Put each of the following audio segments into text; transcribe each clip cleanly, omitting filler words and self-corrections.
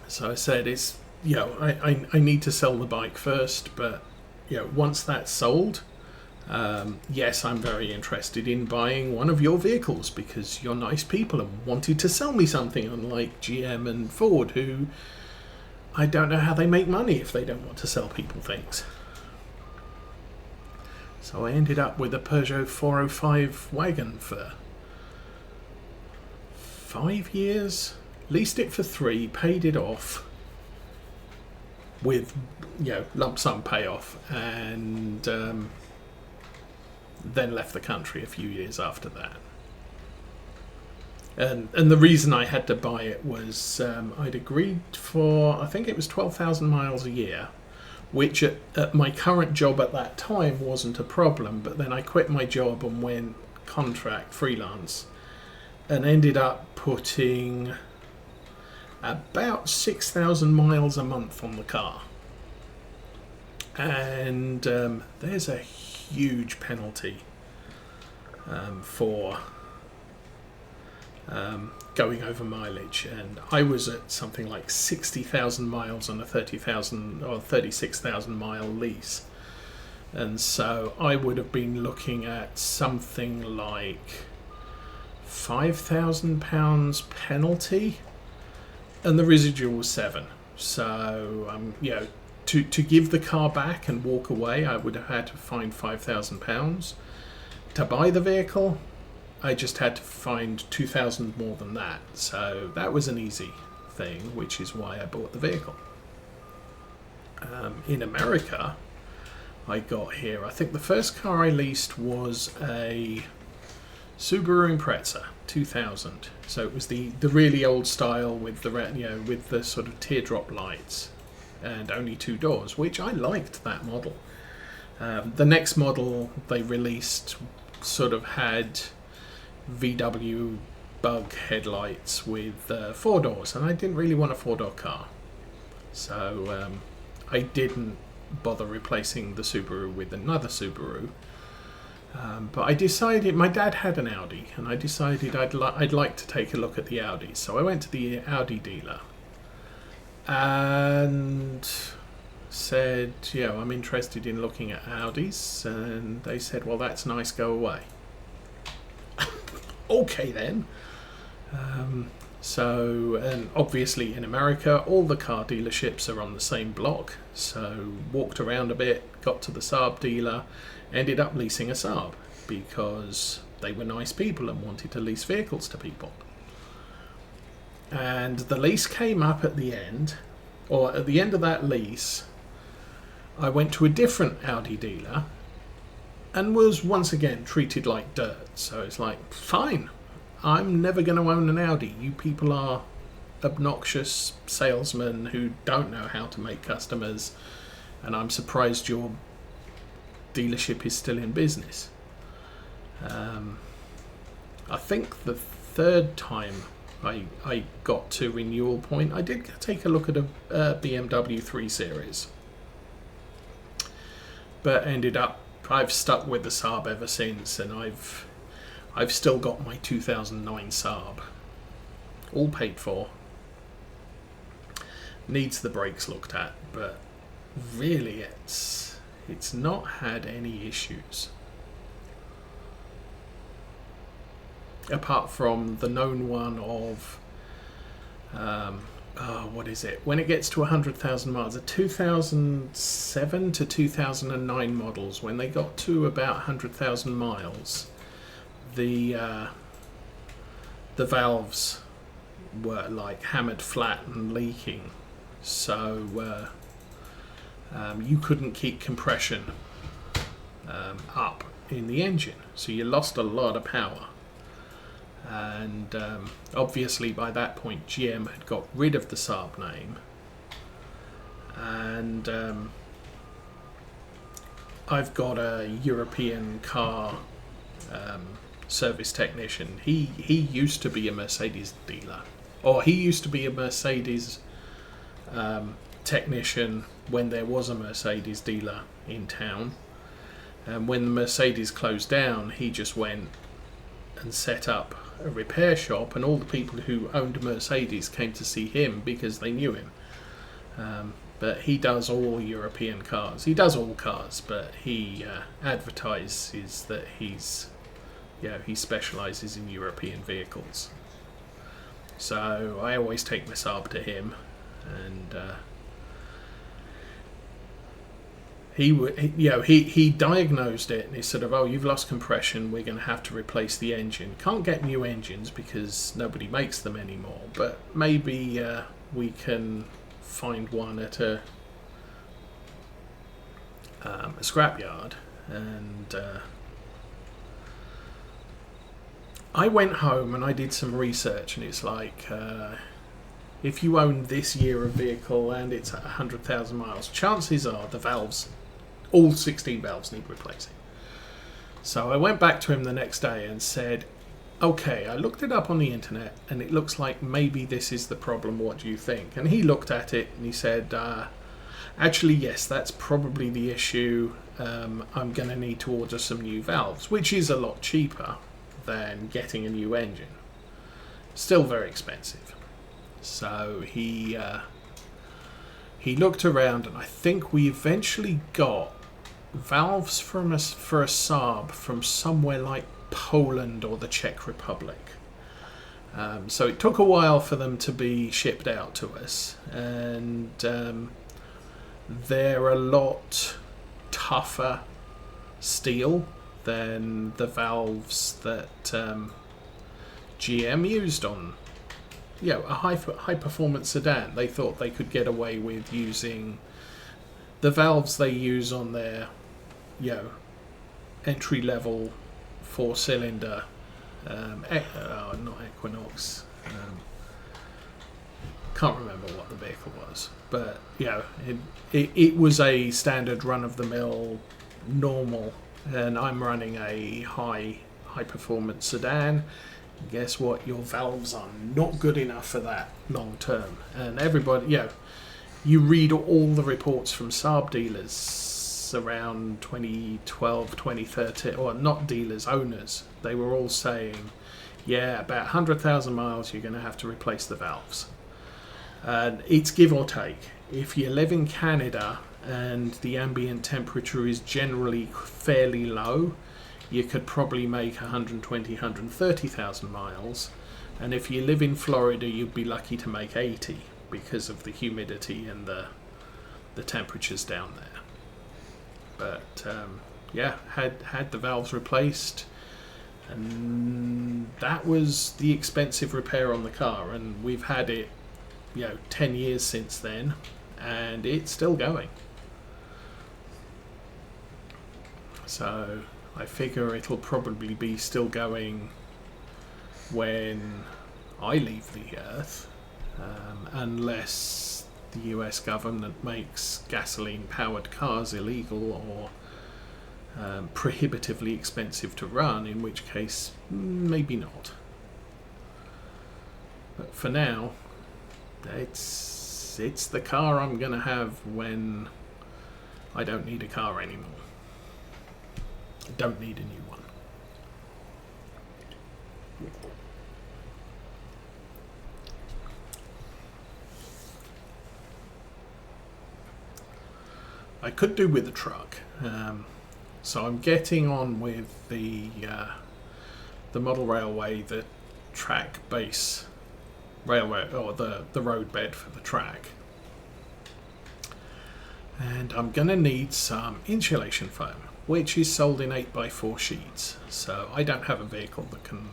So I said, I need to sell the bike first, but once that's sold, yes, I'm very interested in buying one of your vehicles because you're nice people and wanted to sell me something, unlike GM and Ford, who I don't know how they make money if they don't want to sell people things. So I ended up with a Peugeot 405 wagon for 5 years, leased it for 3, paid it off with lump sum payoff, and then left the country a few years after that. And the reason I had to buy it was I'd agreed for, I think it was 12,000 miles a year, which at my current job at that time wasn't a problem, but then I quit my job and went contract freelance and ended up putting about 6,000 miles a month on the car. And there's a huge penalty for going over mileage, and I was at something like 60,000 miles on a 30,000 or 36,000 mile lease, and so I would have been looking at something like £5,000 penalty, and the residual was 7. So to give the car back and walk away, I would have had to find £5,000. To buy the vehicle, I just had to find 2,000 more than that. So that was an easy thing, which is why I bought the vehicle. In America, I got here, I think the first car I leased was a Subaru Impreza 2000. So it was the really old style with the with the sort of teardrop lights and only 2 doors, which I liked that model. The next model they released sort of had VW bug headlights with 4 doors, and I didn't really want a 4-door car, so I didn't bother replacing the Subaru with another Subaru. But I decided, my dad had an Audi, and I decided I'd like to take a look at the Audis. So I went to the Audi dealer and said, I'm interested in looking at Audis, and they said, well, that's nice, go away. Okay then. And obviously in America, all the car dealerships are on the same block, so walked around a bit, got to the Saab dealer, ended up leasing a Saab because they were nice people and wanted to lease vehicles to people. And the lease came up at the end, or at the end of that lease, I went to a different Audi dealer and was once again treated like dirt. So it's like, fine, I'm never going to own an Audi. You people are obnoxious salesmen who don't know how to make customers, and I'm surprised your dealership is still in business. I think the third time I got to renewal point, I did take a look at a BMW 3 Series, but ended up, I've stuck with the Saab ever since, and I've still got my 2009 Saab, all paid for. Needs the brakes looked at, but really it's not had any issues. Apart from the known one of, what is it? When it gets to 100,000 miles, the 2007 to 2009 models, when they got to about 100,000 miles, the valves were like hammered flat and leaking, so you couldn't keep compression up in the engine, so you lost a lot of power. And obviously by that point GM had got rid of the Saab name, and I've got a European car service technician. He used to be a Mercedes dealer, or he used to be a Mercedes technician when there was a Mercedes dealer in town, and when the Mercedes closed down, he just went and set up a repair shop, and all the people who owned a Mercedes came to see him because they knew him. But he does all European cars. He does all cars, but he advertises that he specialises in European vehicles. So I always take my Saab to him, and he diagnosed it, and he said, "Oh, you've lost compression. We're going to have to replace the engine. Can't get new engines because nobody makes them anymore. But maybe we can find one at a scrapyard." And I went home and I did some research, and it's like, if you own this year of vehicle and it's at 100,000 miles, chances are the valves, all 16 valves, need replacing. So I went back to him the next day and said, "Okay, I looked it up on the internet and it looks like maybe this is the problem. What do you think?" And he looked at it and he said, "Actually, yes, that's probably the issue. I'm going to need to order some new valves," which is a lot cheaper than getting a new engine. Still very expensive. So he looked around, and I think we eventually got valves for a Saab from somewhere like Poland or the Czech Republic. So it took a while for them to be shipped out to us, and they're a lot tougher steel than the valves that GM used on a high performance sedan. They thought they could get away with using the valves they use on their entry level 4-cylinder not Equinox, can't remember what the vehicle was, but it was a standard run of the mill normal, and I'm running a high performance sedan. Guess what? Your valves are not good enough for that long term. And everybody, you read all the reports from Saab dealers around 2012, 2013, or not dealers, owners. They were all saying, about 100,000 miles, you're going to have to replace the valves. And it's give or take. If you live in Canada and the ambient temperature is generally fairly low, you could probably make 120, 130,000 miles. And if you live in Florida, you'd be lucky to make 80 because of the humidity and the temperatures down there. But had the valves replaced, and that was the expensive repair on the car. And we've had it 10 years since then, and it's still going. So I figure it'll probably be still going when I leave the earth, unless the US government makes gasoline-powered cars illegal or prohibitively expensive to run, in which case maybe not. But for now, it's the car I'm going to have when I don't need a car anymore. I don't need a new one. I could do with a truck, so I'm getting on with the model railway, the track base railway, or the road bed for the track, and I'm going to need some insulation foam, which is sold in 8x4 sheets. So I don't have a vehicle that can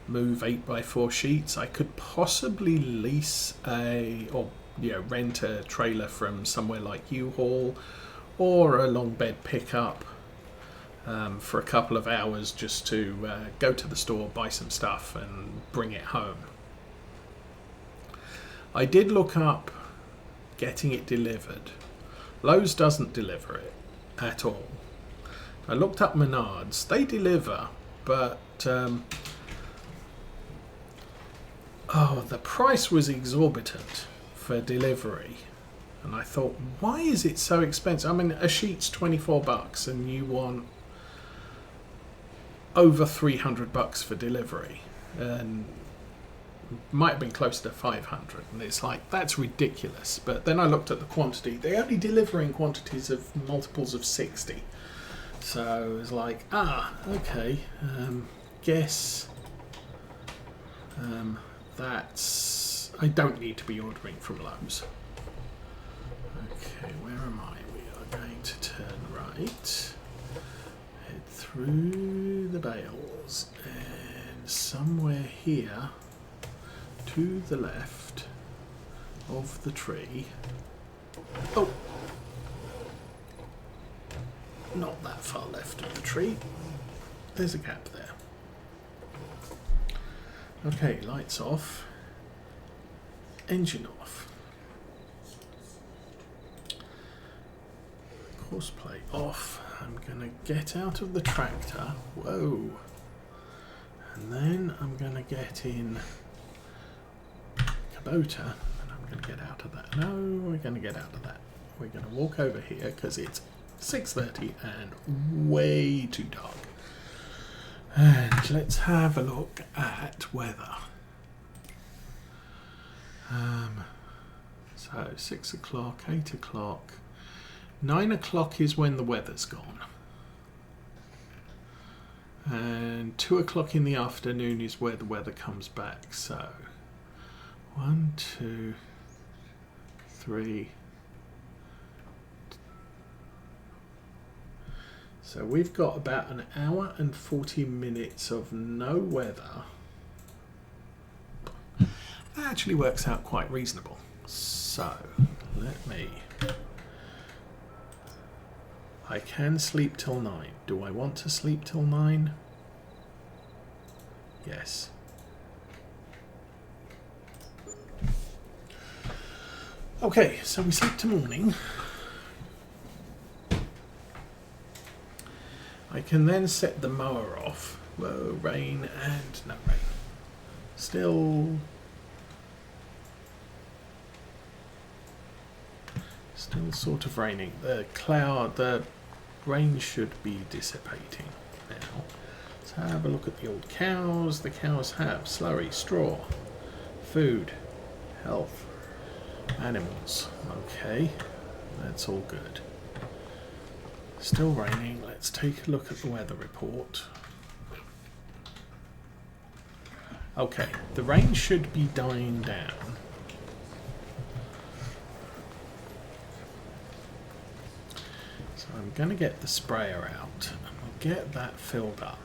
move 8x4 sheets. I could possibly lease rent a trailer from somewhere like U-Haul or a long bed pickup for a couple of hours just to go to the store, buy some stuff and bring it home. I did look up getting it delivered. Lowe's doesn't deliver it at all. I looked up Menards. They deliver, but the price was exorbitant for delivery, and I thought, why is it so expensive? I mean, a sheet's $24 and you want over $300 for delivery, and might have been closer to 500, and it's like, that's ridiculous. But then I looked at the quantity. They only deliver in quantities of multiples of 60. So it was like, okay, guess that's... I don't need to be ordering from Lowe's. Okay, where am I? We are going to turn right, head through the bales, and somewhere here to the left of the tree. Oh! Not that far left of the tree. There's a gap there. Okay, lights off. Engine off. Course plate off. I'm going to get out of the tractor. Whoa. And then I'm going to get in Kubota. And I'm going to get out of that. No, we're going to get out of that. We're going to walk over here because it's 6:30 and way too dark. And let's have a look at weather. So 6 o'clock, 8 o'clock, 9 o'clock is when the weather's gone. And 2 o'clock in the afternoon is where the weather comes back. So 1, 2, 3. So we've got about an hour and 40 minutes of no weather. That actually works out quite reasonable. So let me... I can sleep till 9. Do I want to sleep till 9? Yes. Okay, so we sleep till morning. I can then set the mower off. Whoa, rain and no rain. Still sort of raining. The rain should be dissipating now. Let's have a look at the old cows. The cows have slurry, straw, food, health, animals. Okay, that's all good. Still raining. Let's take a look at the weather report. Okay, the rain should be dying down. So I'm going to get the sprayer out and we'll get that filled up.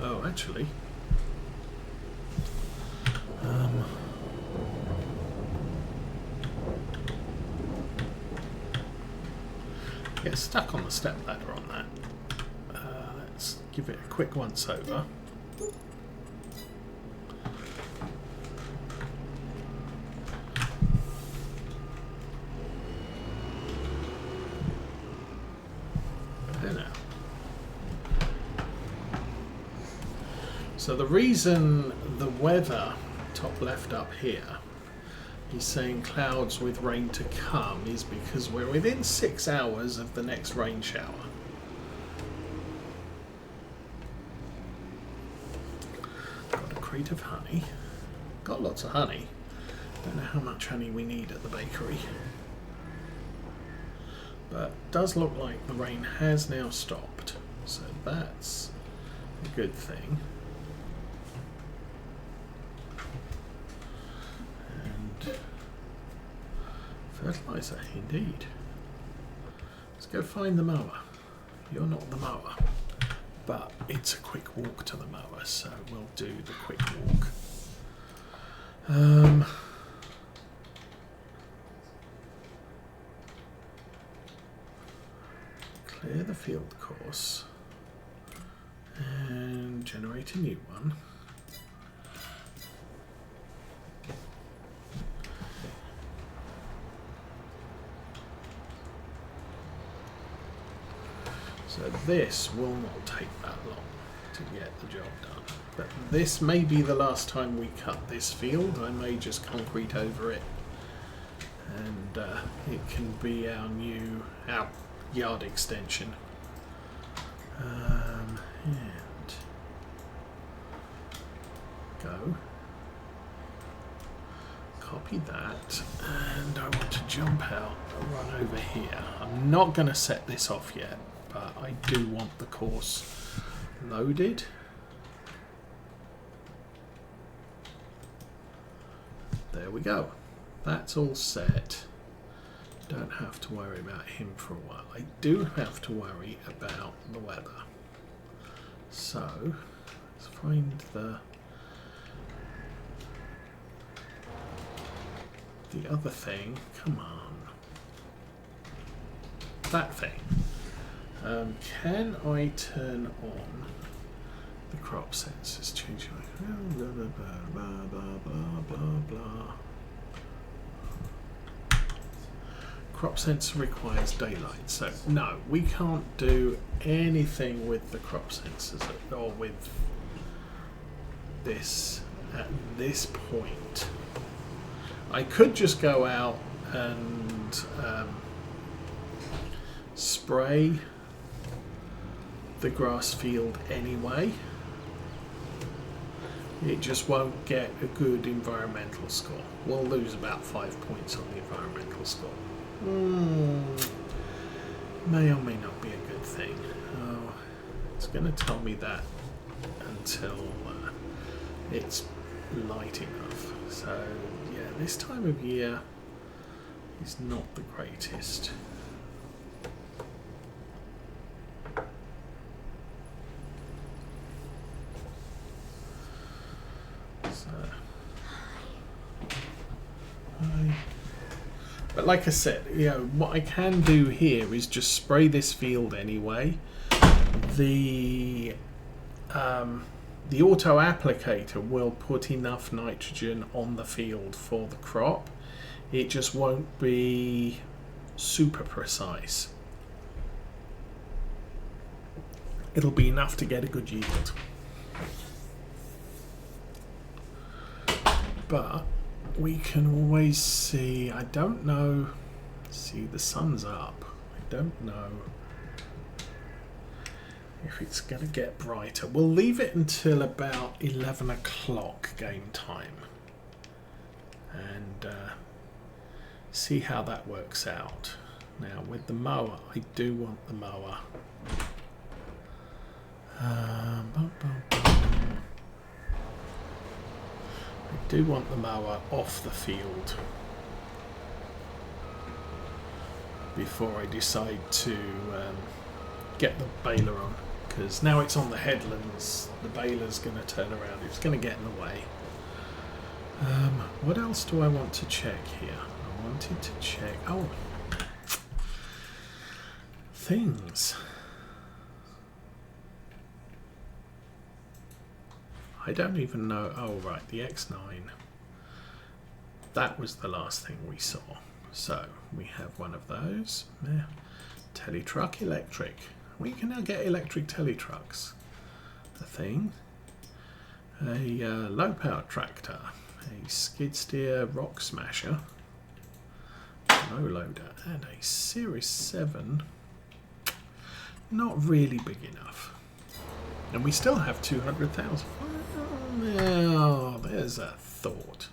Oh, actually, get stuck on the step ladder on that. Let's give it a quick once over. There now. So the reason the weather, top left up here, is saying clouds with rain to come is because we're within 6 hours of the next rain shower. Got a crate of honey. Got lots of honey. Don't know how much honey we need at the bakery. But it does look like the rain has now stopped. So that's a good thing. Fertilizer, indeed. Let's go find the mower. You're not the mower, but it's a quick walk to the mower, so we'll do the quick walk. Clear the field course and generate a new one. So this will not take that long. to get the job done. But this may be the last time we cut this field. I may just concrete over it, and it can be our new yard extension. And go. Copy that, and I want to jump out and run over here. I'm not going to set this off yet, but I do want the course loaded. There we go. That's all set. Don't have to worry about him for a while. I do have to worry about the weather. So let's find the other thing. Come on. That thing. Can I turn on the crop sensors? Change blah blah blah blah blah blah blah. Crop sensor requires daylight, so no, we can't do anything with the crop sensors or with this at this point. I could just go out and spray the grass field anyway. It just won't get a good environmental score. We'll lose about 5 points on the environmental score. May or may not be a good thing. Oh, it's going to tell me that until it's light enough. So yeah, this time of year is not the greatest. But like I said, you know, what I can do here is just spray this field anyway. The auto applicator will put enough nitrogen on the field for the crop. It just won't be super precise. It'll be enough to get a good yield. But we can always see, I don't know, see the sun's up, I don't know if it's going to get brighter. We'll leave it until about 11 o'clock game time and see how that works out. Now with the mower, I do want the mower. I do want the mower off the field before I decide to get the baler on, because now it's on the headlands, the baler's going to turn around, it's going to get in the way. What else do I want to check here? I wanted to check, things. I don't even know. Oh, right, the X9. That was the last thing we saw. So we have one of those. Yeah. Tele-truck electric. We can now get electric tele-trucks. A thing. A low-power tractor. A skid steer rock smasher. No loader. And a Series 7. Not really big enough. And we still have 200,000. Now, there's a thought.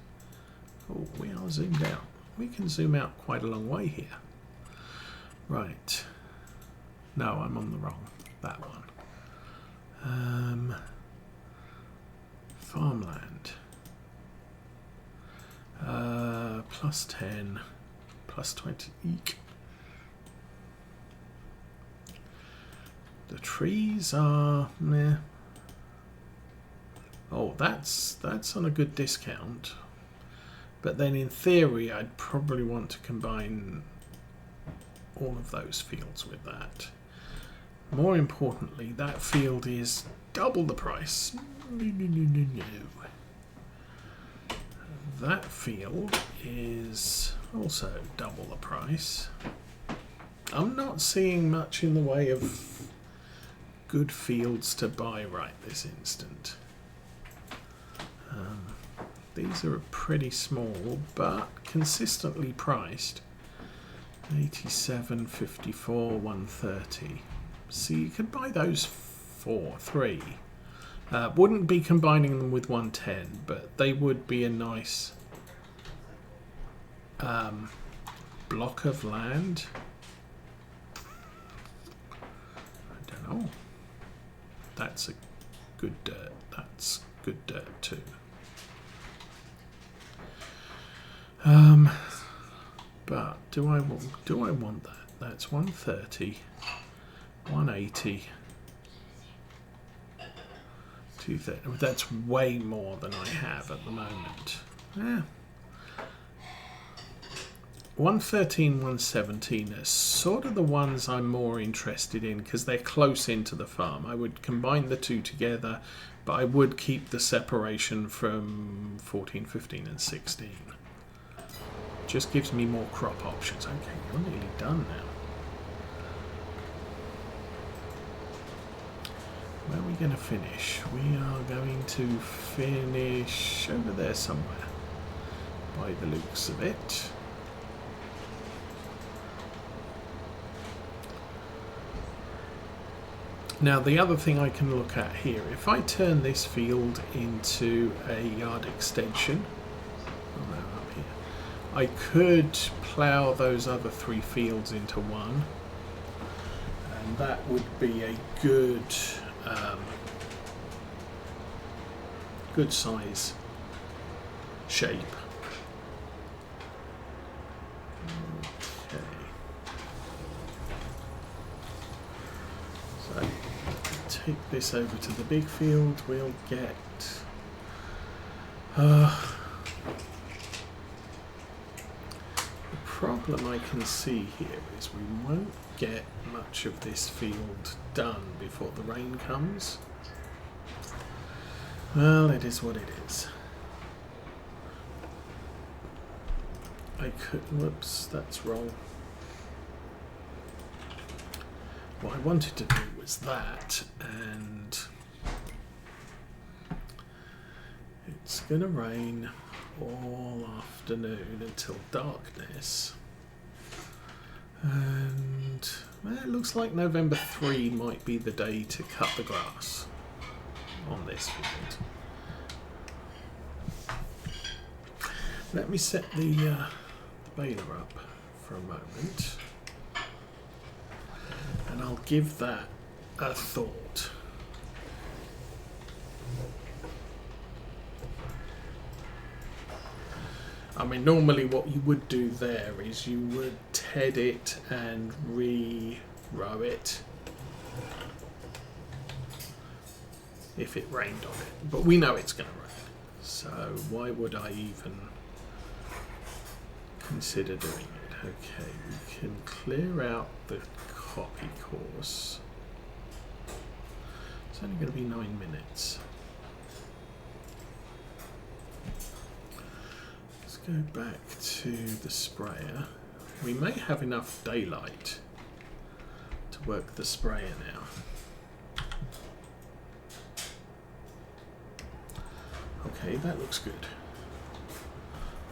Oh, we are zoomed out. We can zoom out quite a long way here. Right. No, I'm on the wrong. That one. Farmland. Plus 10. Plus 20. Eek. The trees are meh. Oh, that's on a good discount. But then in theory, I'd probably want to combine all of those fields with that. More importantly, that field is double the price. No. That field is also double the price. I'm not seeing much in the way of good fields to buy right this instant. These are pretty small, but consistently priced. 87, 54, 130. So you could buy those for 3. Wouldn't be combining them with 110, but they would be a nice block of land. I don't know. That's a good dirt. That's good dirt too. But do I want that? That's 130, 180, 230. That's way more than I have at the moment. Yeah. 113, 117 are sort of the ones I'm more interested in because they're close into the farm. I would combine the two together, but I would keep the separation from 14, 15 and 16. Just gives me more crop options. Okay, you're nearly done now. Where are we going to finish? We are going to finish over there somewhere, by the looks of it. Now the other thing I can look at here, if I turn this field into a yard extension, I could plough those other 3 fields into one, and that would be a good good size shape. Okay. So take this over to the big field. We'll get problem I can see here is we won't get much of this field done before the rain comes. Well, it is what it is. I could, whoops, that's wrong. What I wanted to do was that, and it's gonna rain all afternoon until darkness, and well, it looks like November 3 might be the day to cut the grass on this field. Let me set the baler up for a moment, and I'll give that a thought. I mean, normally what you would do there is you would ted it and re-row it if it rained on it. But we know it's going to rain, so why would I even consider doing it? Okay, we can clear out the copy course. It's only going to be 9 minutes. Go back to the sprayer. We may have enough daylight to work the sprayer now. Okay, that looks good.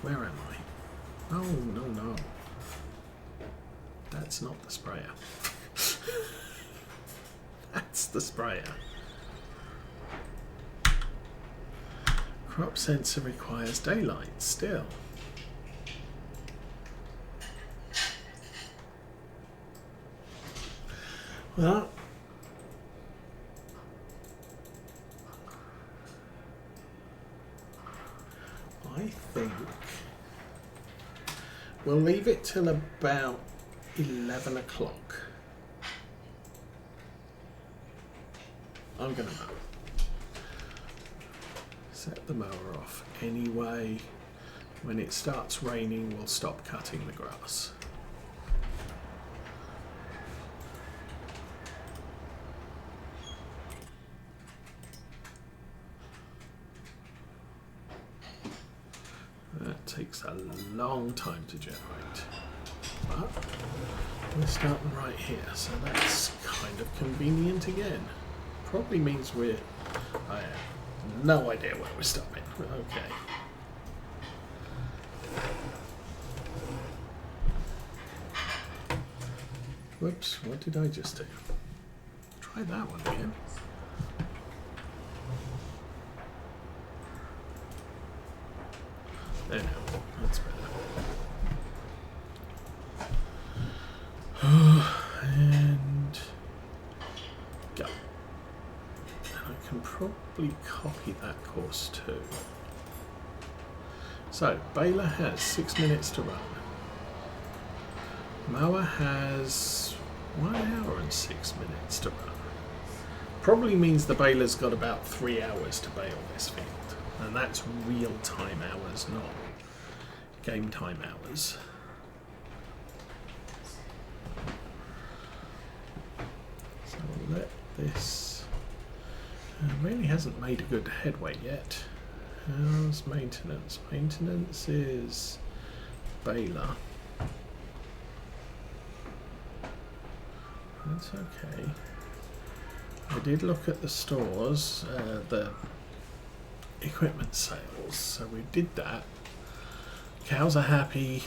Where am I? Oh, no, no. That's not the sprayer. That's the sprayer. Crop sensor requires daylight still. Well, I think we'll leave it till about 11 o'clock. I'm going to mow. Set the mower off anyway. When it starts raining, we'll stop cutting the grass. That takes a long time to generate, but we're starting right here, so that's kind of convenient again. probably means I have no idea where we're stopping. Okay. Whoops, what did I just do? Try that one again. There now, that's better. And go. And I can probably copy that course too. So, baler has 6 minutes to run. Mower has 1 hour and 6 minutes to run. Probably means the baler's got about 3 hours to bale this field. And that's real time hours, not game time hours. So we'll let this... really hasn't made a good headway yet. How's maintenance? Maintenance is baler. That's okay. I did look at the stores, the equipment sales, so we did that. Cows are happy,